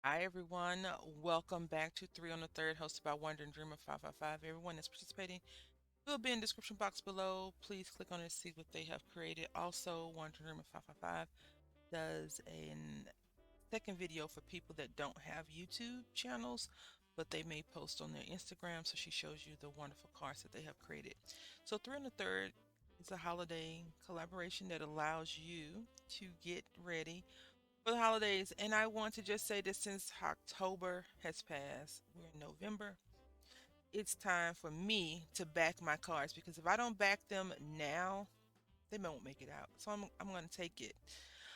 Hi everyone, welcome back to Three on the Third, hosted by Wandering Dreamer 555. Everyone that's participating will be in the description box below. Please click on it to see what they have created. Also, Wandering Dreamer 555 does a second video for people that don't have YouTube channels, but they may post on their Instagram, so she shows you the wonderful cards that they have created. So Three on the Third is a holiday collaboration that allows you to get ready for the holidays. And I want to just say that since October has passed, we're in November, it's time for me to back my cards because if I don't back them now, they won't make it out. So I'm going to take it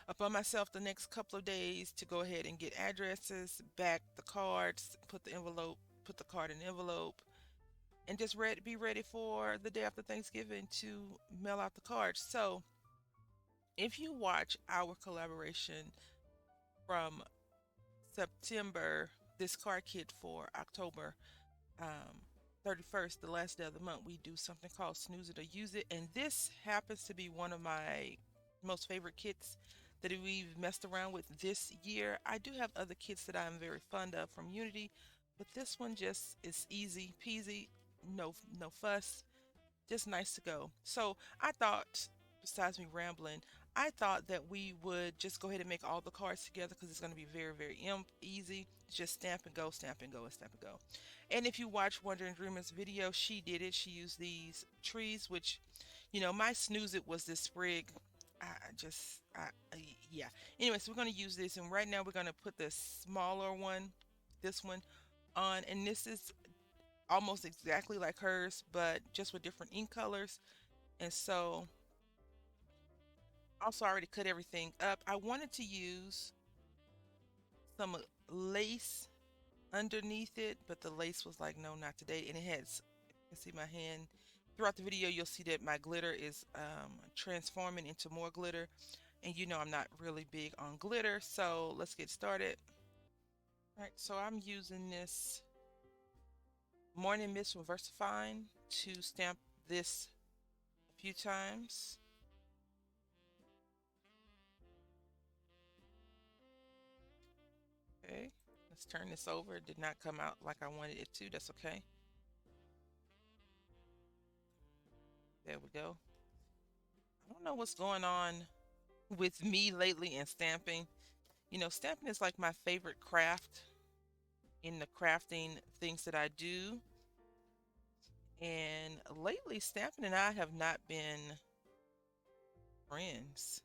upon myself the next couple of days to go ahead and get addresses, back the cards, put the card in the envelope, and just be ready for the day after Thanksgiving to mail out the cards. So if you watch our collaboration from September, this card kit for October um, 31st, the last day of the month, we do something called Snooze It or Use It. And this happens to be one of my most favorite kits that we've messed around with this year. I do have other kits that I'm very fond of from Unity, but this one just is easy peasy, no fuss, just nice to go. So I thought, besides me rambling, I thought that we would just go ahead and make all the cards together because it's going to be very easy. Just stamp and go, stamp and go, and stamp and go. And if you watch Wandering Dreamer's video, she did it. She used these trees, which, my snooze it was this sprig. Yeah. Anyway, so we're going to use this, and right now we're going to put the smaller one, this one, on, and this is almost exactly like hers, but just with different ink colors. And so also I already cut everything up. I wanted to use some lace underneath it, but the lace was like, no, not today. And it has, you can see my hand. Throughout the video, you'll see that my glitter is transforming into more glitter. And I'm not really big on glitter, so let's get started. All right, so I'm using this Morning Mist from VersaFine to stamp this a few times. Okay, let's turn this over. It did not come out like I wanted it to. That's okay. There we go. I don't know what's going on with me lately in stamping. Stamping is like my favorite craft in the crafting things that I do. And lately, stamping and I have not been friends.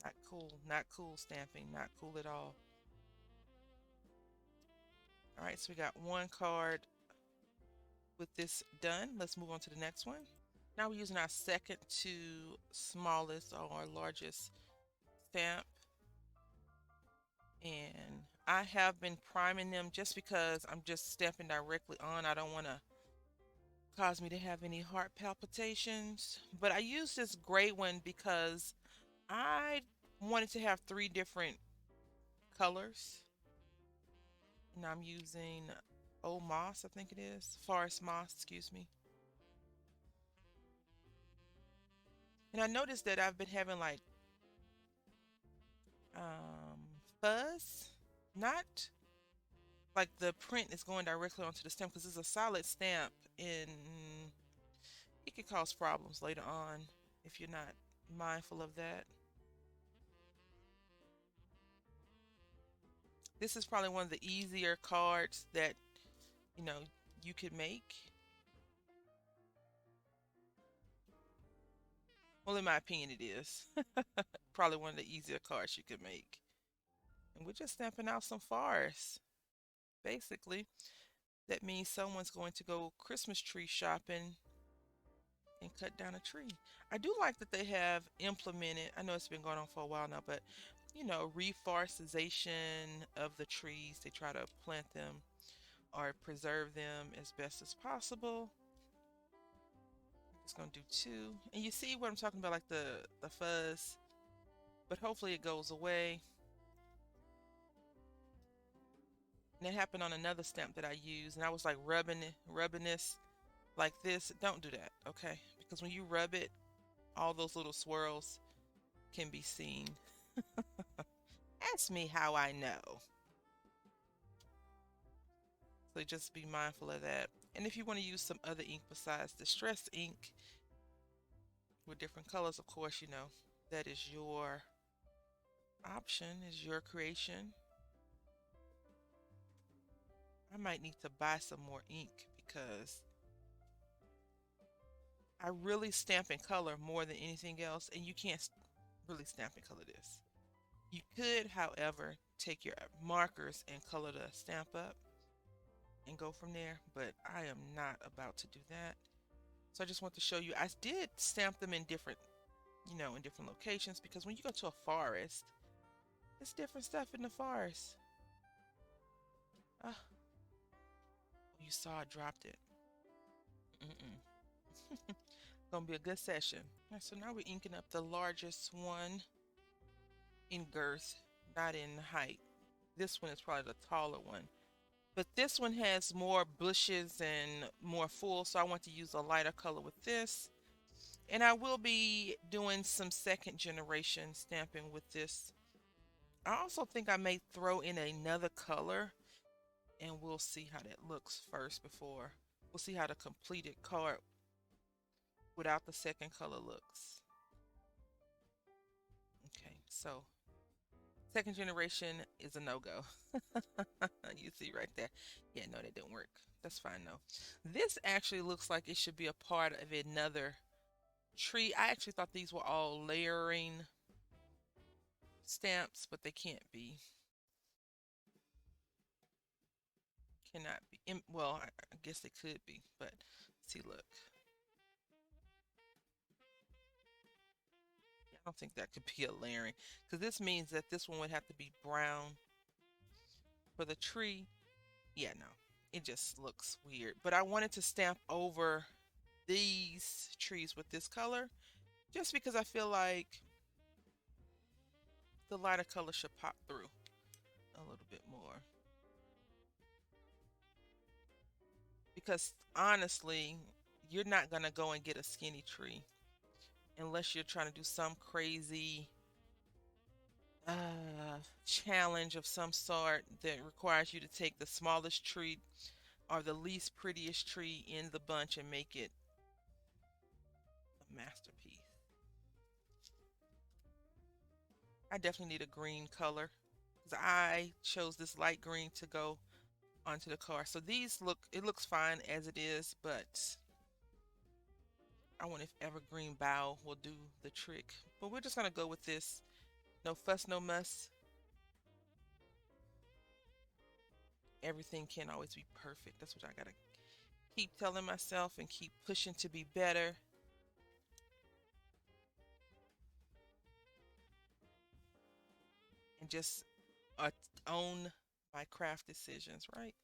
Not cool. Not cool stamping. Not cool at all. All right, so we got one card with this done. Let's move on to the next one. Now we're using our second to smallest or largest stamp. And I have been priming them just because I'm just stamping directly on. I don't want to cause me to have any heart palpitations. But I use this gray one because I wanted to have three different colors. And I'm using Old Moss, I think it is. Forest Moss, excuse me. And I noticed that I've been having like fuzz, not like the print is going directly onto the stamp because it's a solid stamp and it could cause problems later on if you're not mindful of that. This is probably one of the easier cards that you know you could make. Well, in my opinion, it is probably one of the easier cards you could make. And we're just stamping out some forests. Basically, that means someone's going to go Christmas tree shopping and cut down a tree. I do like that they have implemented, I know it's been going on for a while now, but reforestation of the trees. They try to plant them or preserve them as best as possible. Just gonna do two. And you see what I'm talking about, like the fuzz, but hopefully it goes away. And it happened on another stamp that I used, and I was like rubbing this like this. Don't do that, okay? Because when you rub it, all those little swirls can be seen. Ask me how I know. So just be mindful of that. And if you want to use some other ink besides Distress ink with different colors, of course, you know, that is your option, is your creation. I might need to buy some more ink because I really stamp in color more than anything else, and you can't really stamp in color this. You could, however, take your markers and color the stamp up and go from there, but I am not about to do that. So I just want to show you, I did stamp them in different, you know, in different locations, because when you go to a forest, it's different stuff in the forest. Ah, you saw I dropped it. Gonna be a good session. Right, so now we're inking up the largest one in girth, not in height. This one is probably the taller one. But this one has more bushes and more full, so I want to use a lighter color with this. And I will be doing some second generation stamping with this. I also think I may throw in another color, and we'll see how that looks first before. We'll see how the completed card without the second color looks. Okay, so second generation is a no-go. You see right there. Yeah, no, that didn't work. That's fine though. This actually looks like it should be a part of another tree. I actually thought these were all layering stamps, but they can't be. Cannot be. Well, I guess they could be, but see, look. I don't think that could be a layering, because this means that this one would have to be brown for the tree. Yeah, no, it just looks weird. But I wanted to stamp over these trees with this color just because I feel like the lighter color should pop through a little bit more. Because honestly, you're not going to go and get a skinny tree unless you're trying to do some crazy challenge of some sort that requires you to take the smallest tree or the least prettiest tree in the bunch and make it a masterpiece. I definitely need a green color because I chose this light green to go onto the car. So these look, it looks fine as it is, but I wonder if evergreen bough will do the trick. But we're just gonna go with this. No fuss, no muss. Everything can't always be perfect. That's what I gotta keep telling myself and keep pushing to be better. And just own my craft decisions, right?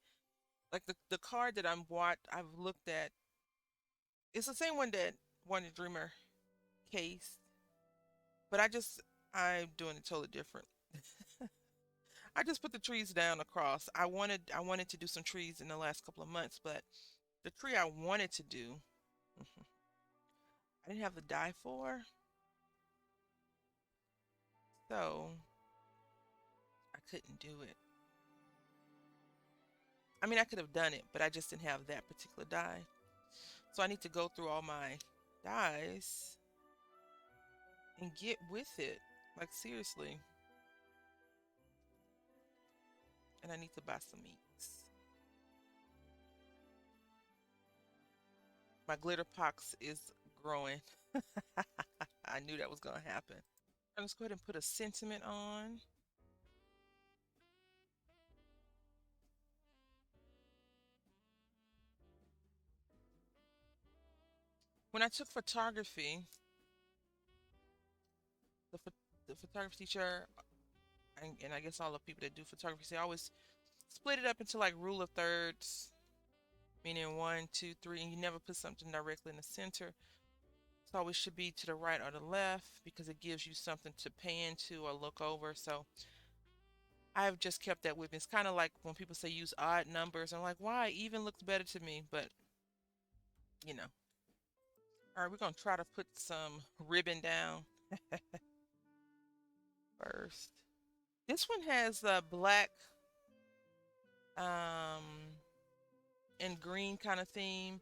Like the card that I've looked at, it's the same one that Wonder Dreamer case, but I'm doing it totally different. I just put the trees down across. I wanted to do some trees in the last couple of months, but the tree I wanted to do, I didn't have the die for, so I couldn't do it. I mean, I could have done it, but I just didn't have that particular die. So I need to go through all my dies and get with it. Like seriously. And I need to buy some inks. My glitter box is growing. I knew that was going to happen. Let's go ahead and put a sentiment on. When I took photography, the, the photography teacher, and I guess all the people that do photography, they always split it up into like rule of thirds, meaning 1, 2, 3, and you never put something directly in the center. It always should be to the right or the left because it gives you something to pay into or look over. So I've just kept that with me. It's kind of like when people say use odd numbers. I'm like, why? Even looks better to me, but you know. All right, we're gonna try to put some ribbon down first. This one has black. Um, and green kind of theme.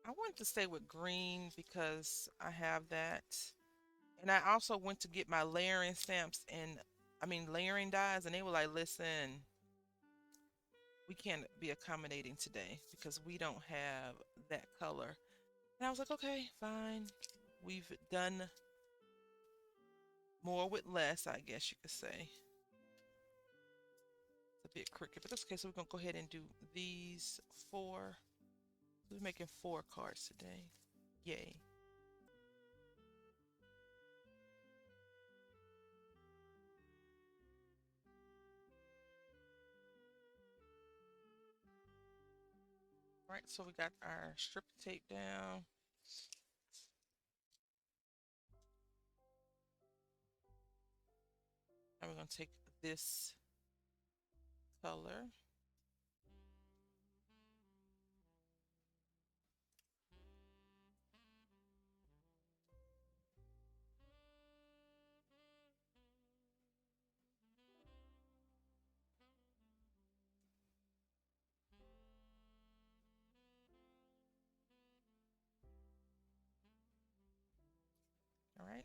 I wanted to stay with green because I have that. And I also went to get my layering stamps and layering dies, and they were like, listen, we can't be accommodating today because we don't have that color. And I was like, okay, fine. We've done more with less, I guess you could say. It's a bit crooked, but that's okay. So we're going to go ahead and do these four. We're making 4 cards today. Yay. All right, so we got our strip tape down. And we're going to take this color. All right.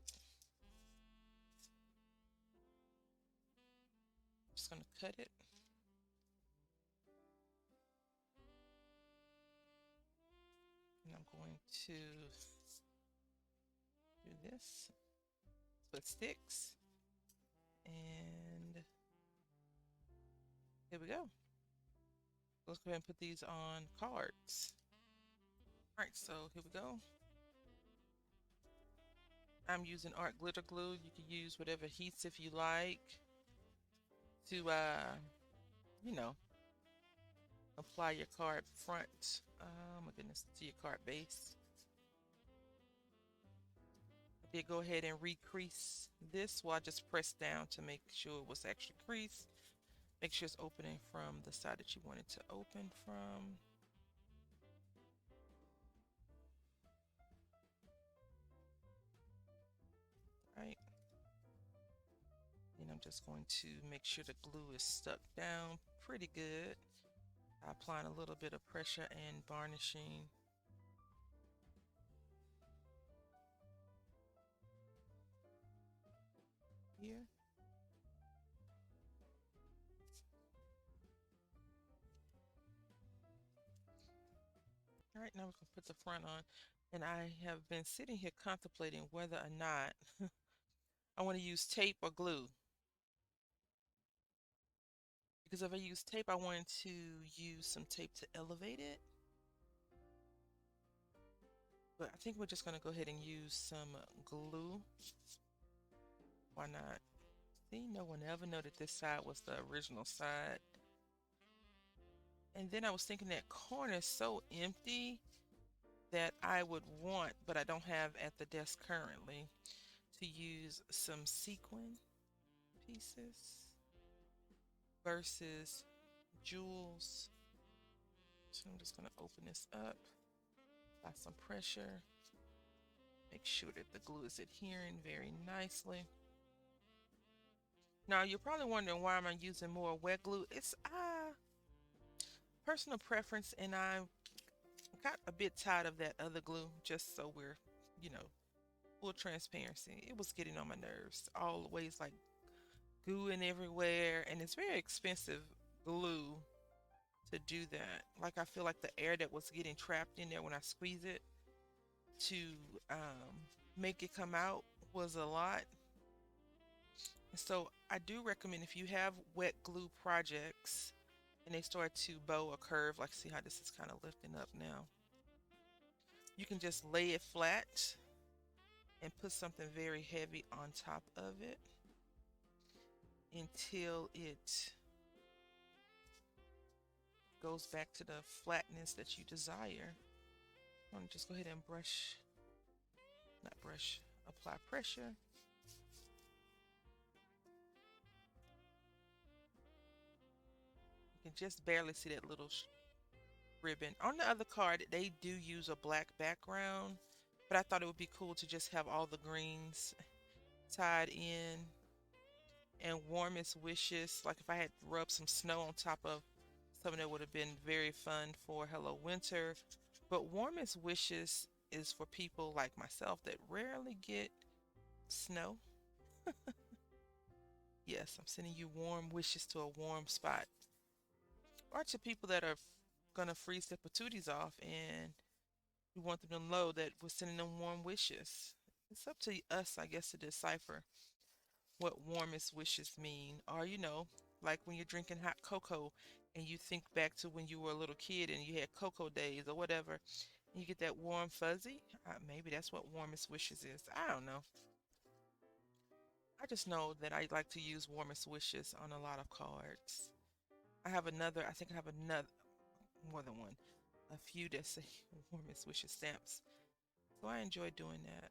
Just going to cut it. And I'm going to do this so it sticks. And here we go. Let's go ahead and put these on cards. All right, so here we go. I'm using art glitter glue. You can use whatever heats if you like to, you know, apply your card front. Oh my goodness, to your card base. I did go ahead and recrease this while I just pressed down to make sure it was actually creased. Make sure it's opening from the side that you want it to open from. Right. And I'm just going to make sure the glue is stuck down pretty good. Applying a little bit of pressure and varnishing. Here. All right, now we can put the front on. And I have been sitting here contemplating whether or not I want to use tape or glue. Because if I use tape, I wanted to use some tape to elevate it. But I think we're just going to go ahead and use some glue. Why not? See, no one ever know that this side was the original side. And then I was thinking that corner is so empty that I would want, but I don't have at the desk currently, to use some sequin pieces versus jewels. So I'm just going to open this up, apply some pressure, make sure that the glue is adhering very nicely. Now you're probably wondering why am I using more wet glue. It's personal preference, and I got a bit tired of that other glue, just so we're, you know, full transparency. It was getting on my nerves. Always like gooing everywhere, and it's very expensive glue to do that. Like I feel like the air that was getting trapped in there when I squeeze it to make it come out was a lot. And so I do recommend, if you have wet glue projects and they start to bow or curve, like see how this is kind of lifting up now, you can just lay it flat and put something very heavy on top of it until it goes back to the flatness that you desire. I'm going to just go ahead and apply pressure. You can just barely see that little ribbon. On the other card, they do use a black background, but I thought it would be cool to just have all the greens tied in. And warmest wishes, like if I had rubbed some snow on top of something that would have been very fun for Hello Winter. But Warmest Wishes is for people like myself that rarely get snow. Yes, I'm sending you warm wishes to a warm spot. Or to people that are gonna freeze their patooties off and we want them to know that we're sending them warm wishes. It's up to us, I guess, to decipher what warmest wishes mean. Or, like when you're drinking hot cocoa and you think back to when you were a little kid and you had cocoa days or whatever, and you get that warm fuzzy. Maybe that's what warmest wishes is. I don't know. I just know that I like to use warmest wishes on a lot of cards. I think I have another, more than one, a few that say warmest wishes stamps. So I enjoy doing that.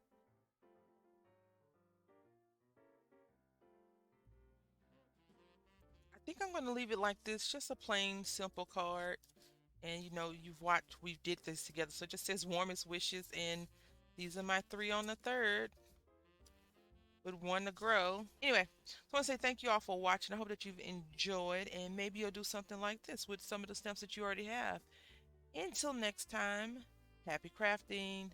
I think I'm going to leave it like this, just a plain, simple card. And you've watched, we did this together. So it just says warmest wishes. And these are my three on the third with one to grow. Anyway, so I want to say thank you all for watching. I hope that you've enjoyed. And maybe you'll do something like this with some of the stamps that you already have. Until next time, happy crafting.